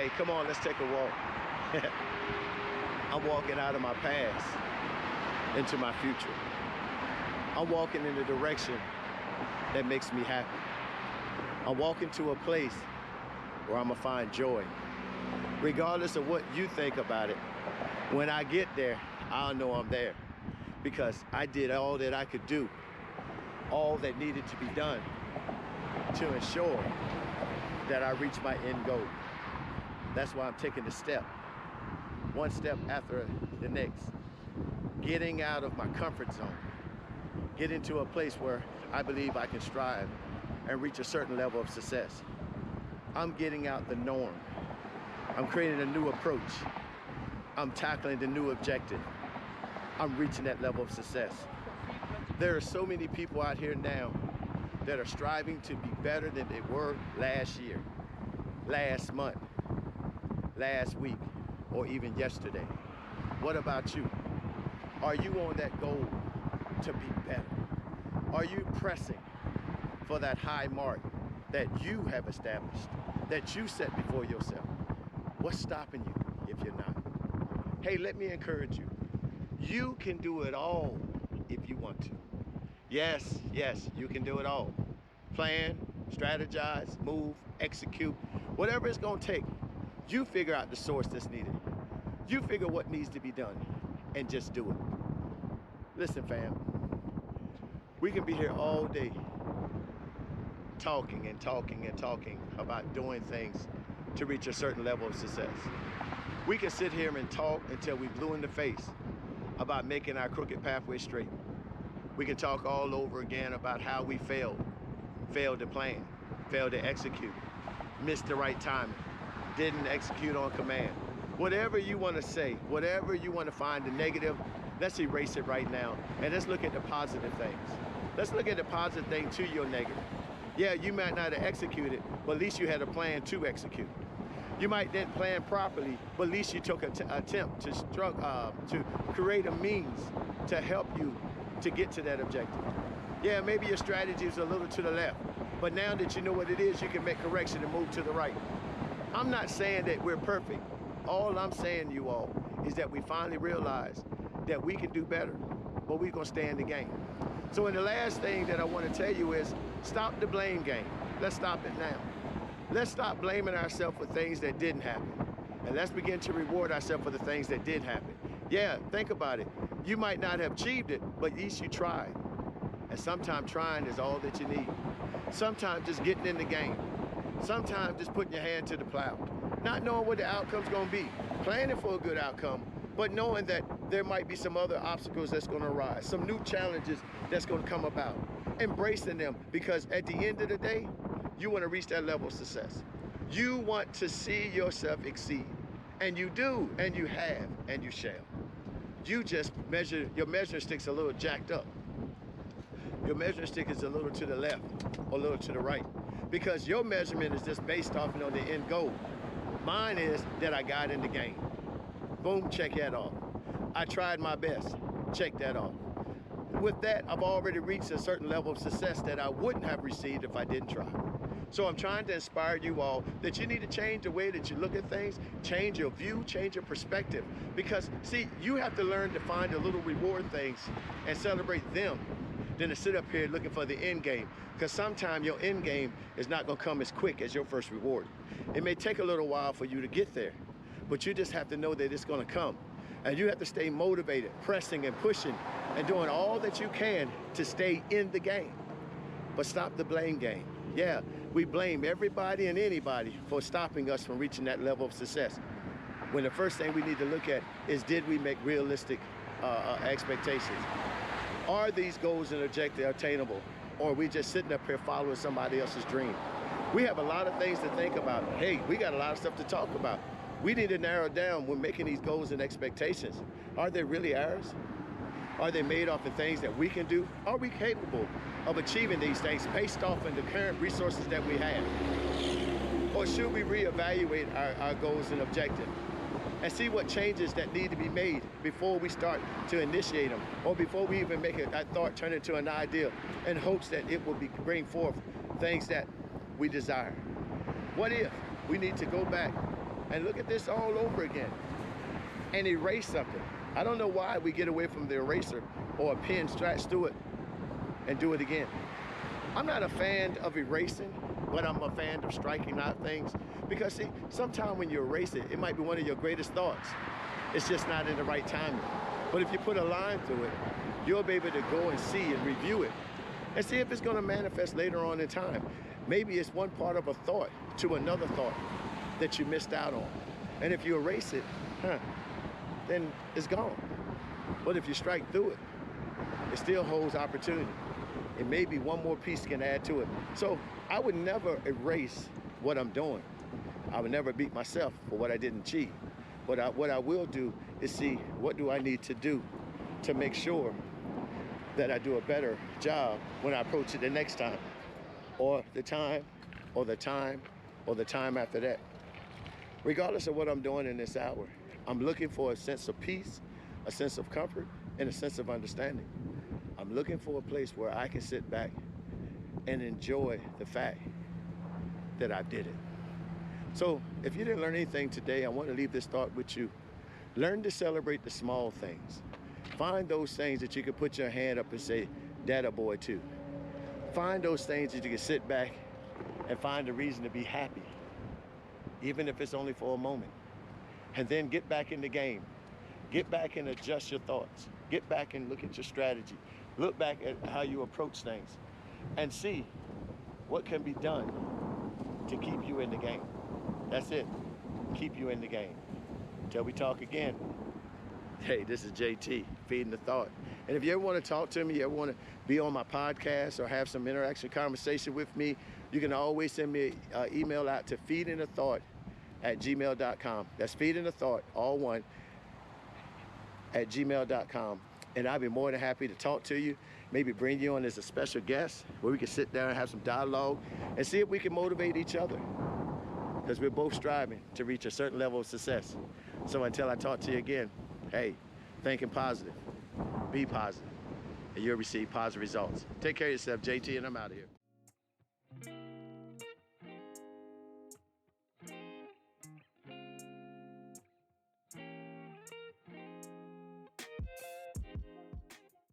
Hey, come on, let's take a walk. I'm walking out of my past into my future. I'm walking in the direction that makes me happy. I'm walking to a place where I'm gonna find joy. Regardless of what you think about it, when I get there, I'll know I'm there because I did all that I could do, all that needed to be done to ensure that I reach my end goal. That's why I'm taking the step, one step after the next, getting out of my comfort zone, get into a place where I believe I can strive and reach a certain level of success. I'm getting out the norm. I'm creating a new approach. I'm tackling the new objective. I'm reaching that level of success. There are so many people out here now that are striving to be better than they were last year, last month, last week, or even yesterday. What about you? Are you on that goal to be better? Are you pressing for that high mark that you have established, that you set before yourself? What's stopping you if you're not? Hey, let me encourage you. You can do it all if you want to. Yes, you can do it all. Plan, strategize, move, execute, whatever it's gonna take. You figure out the source that's needed. You figure what needs to be done and just do it. Listen, fam, we can be here all day talking about doing things to reach a certain level of success. We can sit here and talk until we blue in the face about making our crooked pathway straight. We can talk all over again about how we failed to plan, failed to execute, missed the right timing, didn't execute on command. Whatever you want to say, whatever you want to find the negative, let's erase it right now and let's look at the positive things. Let's look at the positive thing to your negative. Yeah, you might not have executed, but at least you had a plan to execute. You might didn't plan properly, but at least you took an attempt to create a means to help you to get to that objective. Yeah, maybe your strategy is a little to the left, but now that you know what it is, you can make correction and move to the right. I'm not saying that we're perfect. All I'm saying, you all, is that we finally realize that we can do better, but we're gonna stay in the game. So in the last thing that I want to tell you is stop the blame game. Let's stop it now. Let's stop blaming ourselves for things that didn't happen. And let's begin to reward ourselves for the things that did happen. Yeah, think about it. You might not have achieved it, but at least you tried. And sometimes trying is all that you need. Sometimes just getting in the game. Sometimes just putting your hand to the plow. Not knowing what the outcome's gonna be. Planning for a good outcome, but knowing that there might be some other obstacles that's gonna arise, some new challenges that's gonna come about. Embracing them, because at the end of the day, you wanna reach that level of success. You want to see yourself exceed. And you do, and you have, and you shall. You just your measuring stick's a little jacked up. Your measuring stick is a little to the left or a little to the right, because your measurement is just based off on the end goal. Mine is that I got in the game. Boom, check that off. I tried my best, check that off. With that, I've already reached a certain level of success that I wouldn't have received if I didn't try. So I'm trying to inspire you all that you need to change the way that you look at things, change your view, change your perspective. Because see, you have to learn to find the little reward things and celebrate them than to sit up here looking for the end game. Because sometimes your end game is not gonna come as quick as your first reward. It may take a little while for you to get there, but you just have to know that it's gonna come. And you have to stay motivated, pressing and pushing and doing all that you can to stay in the game. But stop the blame game. Yeah, we blame everybody and anybody for stopping us from reaching that level of success. When the first thing we need to look at is, did we make realistic expectations? Are these goals and objectives attainable? Or are we just sitting up here following somebody else's dream? We have a lot of things to think about. Hey, we got a lot of stuff to talk about. We need to narrow down when making these goals and expectations. Are they really ours? Are they made off of things that we can do? Are we capable of achieving these things based off of the current resources that we have? Or should we reevaluate our goals and objectives and see what changes that need to be made before we start to initiate them, or before we even make that thought turn into an idea in hopes that it will bring forth things that we desire? What if we need to go back and look at this all over again and erase something. I don't know why we get away from the eraser or a pen scratch through it and do it again. I'm not a fan of erasing, but I'm a fan of striking out things, because see, sometimes when you erase it, it might be one of your greatest thoughts. It's just not in the right timing. But if you put a line through it, you'll be able to go and see and review it and see if it's going to manifest later on in time. Maybe it's one part of a thought to another thought that you missed out on. And if you erase it, then it's gone. But if you strike through it, it still holds opportunity. And maybe one more piece can add to it. So I would never erase what I'm doing. I would never beat myself for what I didn't achieve. But what I will do is see, what do I need to do to make sure that I do a better job when I approach it the next time, or the time, or the time, or the time after that. Regardless of what I'm doing in this hour, I'm looking for a sense of peace, a sense of comfort, and a sense of understanding. I'm looking for a place where I can sit back and enjoy the fact that I did it. So if you didn't learn anything today, I want to leave this thought with you. Learn to celebrate the small things. Find those things that you can put your hand up and say, "Data boy," too. Find those things that you can sit back and find a reason to be happy, even if it's only for a moment. And then get back in the game. Get back and adjust your thoughts. Get back and look at your strategy. Look back at how you approach things and see what can be done to keep you in the game. That's it. Keep you in the game. Until we talk again. Hey, this is JT, Feeding the Thought. And if you ever want to talk to me, you ever want to be on my podcast or have some interaction, conversation with me, you can always send me an email out to feedingthethought@gmail.com. That's feedingthethought, all one, @gmail.com. And I'll be more than happy to talk to you, maybe bring you on as a special guest where we can sit down and have some dialogue and see if we can motivate each other, because we're both striving to reach a certain level of success. So until I talk to you again, hey, thinking positive, be positive, and you'll receive positive results. Take care of yourself, JT, and I'm out of here.